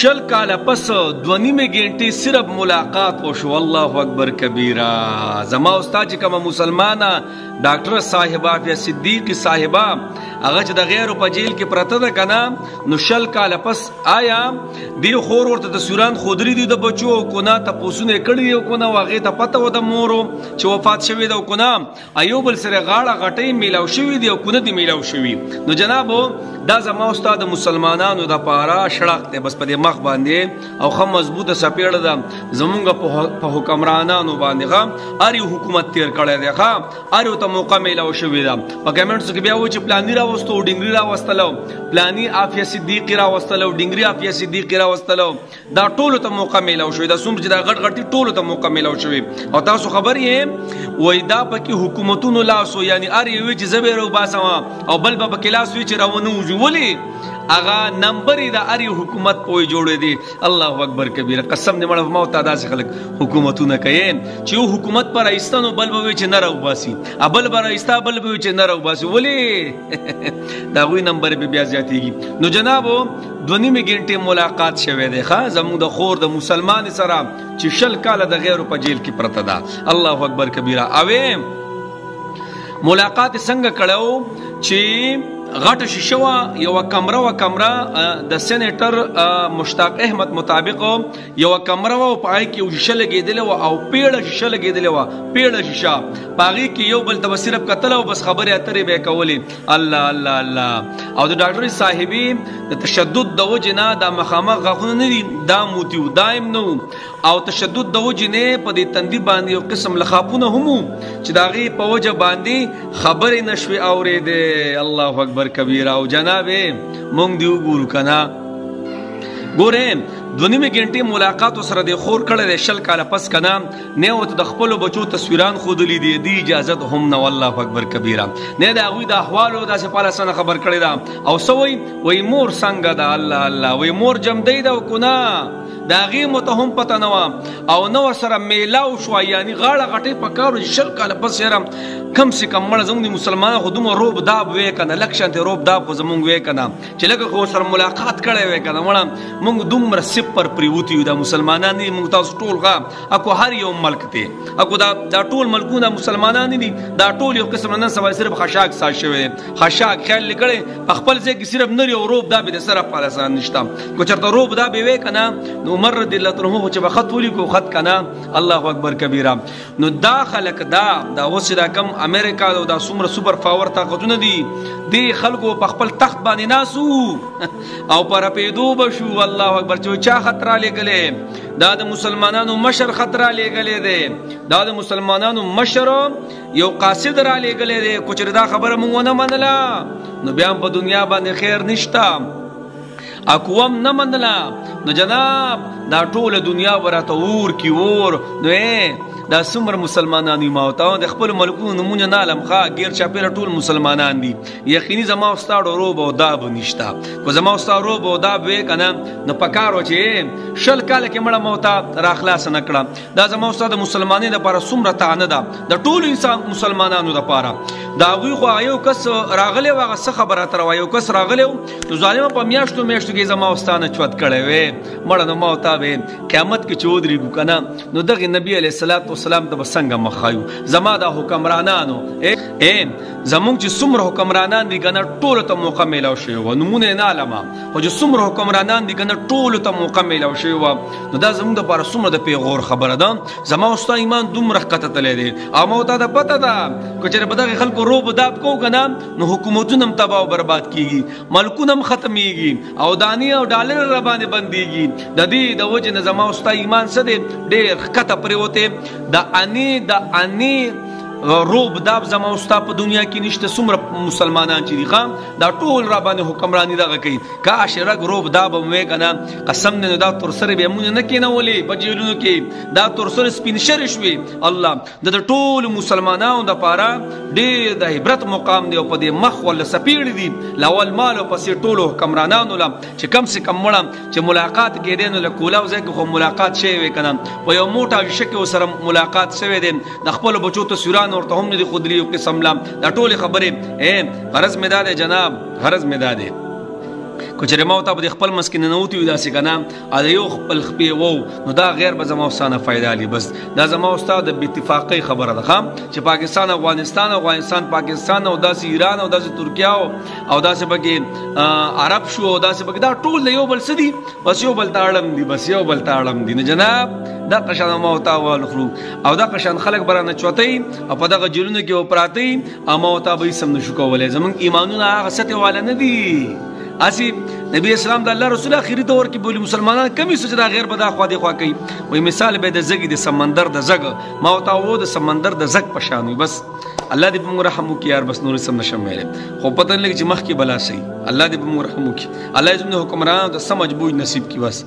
شل کاله پس 2.5 گھنٹے صرف ملاقات وشو. الله اکبر کبیرہ. زما استاد چې کومه مسلمانه ډاکټر صاحبہ یا صدیق صاحبہ هغه چې د غیرو په جیل کې پرته ده کنه، نو شل کاله پس آیا دی خور ورته تصویران خودري دي د بچو کو نه تاسوونه کړی یو کو نه واغې ته پته و د مورو چې وفات شوی ده کو نه ایوب سره غاړه غټي میلاو شوی دی او کو نه دی میلاو شوی. نو جنابو دا زما استاد مسلمانانو د پاره شړق ته بس په مخ باندې او خم مضبوطه سپېړه ده زمونږ په حکمرانانو باندې غا اری حکومت تیر کړی دی ښا اری ته موقع میلاو شوی ده. په کمنټس کې بیا و چې پلان را وستو ډنګری را وستلو پلانی عافیه صدیق را وستلو ډنګری عافیه صدیق را وستلو دا ټولو ته موقع میلاو شوی دا څومره چې دا غټ غټي ټولو ته موقع میلاو شوی. او تاسو خبر یې وای دا پکې حکومتونو لاسو یعنی اری وی چې زبر او باسما او بل به کلاس وی چې راونو ولی اغا نمبر د اری حکومت پوي جوړې دي. الله اکبر کبیره. قسم دې مړ ما ته داسې خلک حکومتونه کوي چې یو حکومت پر ایستانو بل به چې نه راو باسي ابل بر ایستا بل به چې نه راو باسي ولی دا وی نمبر به بیا زیاتېږي. نو جنابو 2.5 گھنٹے ملاقات شوه دی ښا زموږ د خور د مسلمان سره چې شل کاله د غیرو په جیل کې پرته ده. الله اکبر کبیره. اوی ملاقات څنګه کړو چې غټ شیشه یو کمره د سېنیټر مشتاق احمد مطابق یو کمره و پای کې شیشه لګېدلې او پیړه شیشه لګېدلې و پیړه شیشه پاغي کې یو بل ته صرف قتل او بس خبرې اترې به کولې. الله الله الله. او د ډاکټر صاحبي د تشدد د وجنه د مخامخ غاخونه نه دي دا موتیو دایم نو او تشدد د وجنه په دې تندي باندې یو قسم لخاپونه هم چې داغي په وجه باندې خبرې نشوي اورېده. الله اکبر کبیره. او جناب مونږ دی وګورو کنه ګورم 2.5 گھنٹے ملاقات سره د خور کړه د شل کاله پس کنه نه وته د خپل بچو تصویران خودلی دي دی اجازه هم نه. والله اکبر کبیره. نه دا غوی د احوال او د سپاله سره خبر کړی دا او سوي وای مور څنګه دا. الله الله. وای مور جم دی دا کو نه دا غي متهم پته نو او نو سره میلاو شو یعنی غاړه غټي پکارو شل کاله پس شرم کم سے کم مړ زموږ مسلمان خودم روب داب وې کنه لکشن ته روب داب زموږ وې کنه چې لکه خو سره ملاقات کړي وې کنه مړ موږ دومره سپر پریوتی دا مسلمانان دي موږ تاسو ټول غا اكو هر یو ملک ته اكو دا ټول ملکونه مسلمانان دي دا ټول یو قسم نن سبا صرف خشاک ساز شوی خشاک خیال لکړي خپل ځای کې صرف نری او روب داب د سره په لسان نشته کو چرته روب داب وې کنه نو مر دې الله ترمو چې بخط ولي کو خط کنه. الله اکبر کبیره. نو دا خلق دا وسدا کم امریکا دا سومره سوپر پاور طاقتونه دي دی خلکو په خپل تخت باندې ناسو او پر پیدو بشو. الله اکبر. چې چا خطر لګلې دا د مسلمانانو مشر خطر لګلې دی دا د مسلمانانو مشر یو قاصد را لګلې دی کوچر دا خبره مونږ نه منله نو بیا په دنیا باندې خیر نشته اقوام نه منله. نو جناب دا ټول دنیا ورته ور کی ور نو دا څومره مسلمانان ما او د خپل ملکونو نمونه نالم ښه غیر چاپیره ټول مسلمانان دي. یقیني زما استاد روب او داب نشتا کو زما استاد روب او داب وې کنه نو پکارو چې شل کاله کې مړه موتا را خلاص نکړه. دا زما استاد مسلمانانو لپاره څومره تانه ده د ټول انسان مسلمانانو لپاره. دا وی خو یو کس راغلی واغه څه خبره تر یو کس راغلی نو ظالم په میاشتو کې زما استاد چوت کړي وې مړه نو موتا به قیامت کې چودري کو کنه نو دغه نبی علیہ الصلوۃ والسلام ته څنګه مخایو زما د حکمرانانو زمونږ چې څومره حکمرانان دي کنه ټول ته موقع میلاو شي و نمونه نه علما او چې څومره حکمرانان دي کنه ټول ته موقع میلاو شي و نو دا زمونږ د لپاره څومره د پیغور خبره ده. زما استاد ایمان دومره کته تللی دی او موتا د پته ده کو چې په دغه خلکو روب داب کو کنه نو حکومتونه هم تباہ او برباد کیږي ملکونه هم ختميږي او دانی او ډالر را باندې بنديږي. د دې د وجه نه زما استاد ایمان څه دی ډېر کته پریوته د انی روب داب زما استاد په دنیا کې نشته. څومره مسلمانان چې دي خام دا ټول را باندې حکمرانی دغه کوي کاش رګ روب داب مې کنه قسم نه دا تر سره به مونږ نه کینولې په جیلونو کې دا تر سره سپین شر شوي. الله د ټول مسلمانانو د پاره ډېر د عبرت مقام دی او په دې مخ ول سپیړ دي لاول مال او پسې ټول حکمرانانو لم چې کم سے کم مړم چې ملاقات کې دین له کولاو ځکه خو ملاقات شي وي کنه په یو موټه شکه سره ملاقات شوی دی د خپل بچو ته سوران ورته هم نه خودلی او قسم لام دا ټول خبره غرض مداد جناب غرض مداد کچره ما ته په خپل مسکین نه وتی داسې کنه ا یو خپل خپې وو نو دا غیر به زما واستانه فائدہ علی بس دا زما استاد د اتفاقی خبره ده چې پاکستان افغانستان پاکستان او داسې ایران او داسې ترکیه او داسې بګي عرب شو او داسې بګي دا ټول یو بل سدي بس یو بل تاړم دي بس یو بل تاړم دي نه جناب دا قشان ما وتا والخرو او دا قشان خلق برانه چوتای او په دغه جلونه کې او پراتی اما وتا به سم نشو کولای زمون ایمانونه هغه سته والا نه دي اسی نبی اسلام د الله رسول اخیری دور کې بولی مسلمانان کمی سجدا غیر بدا خوا دی خوا کوي وای مثال به د زګي د سمندر د زګ ما وتا وو د سمندر د زګ پشانوي بس الله دې په موږ رحم وکي یار بس نور سم نشم ویلې خو پته نه لګي چې مخ کې بلا سي الله دې په موږ رحم وکي الله دې حکمران د سمجھ بوج نصیب کی بس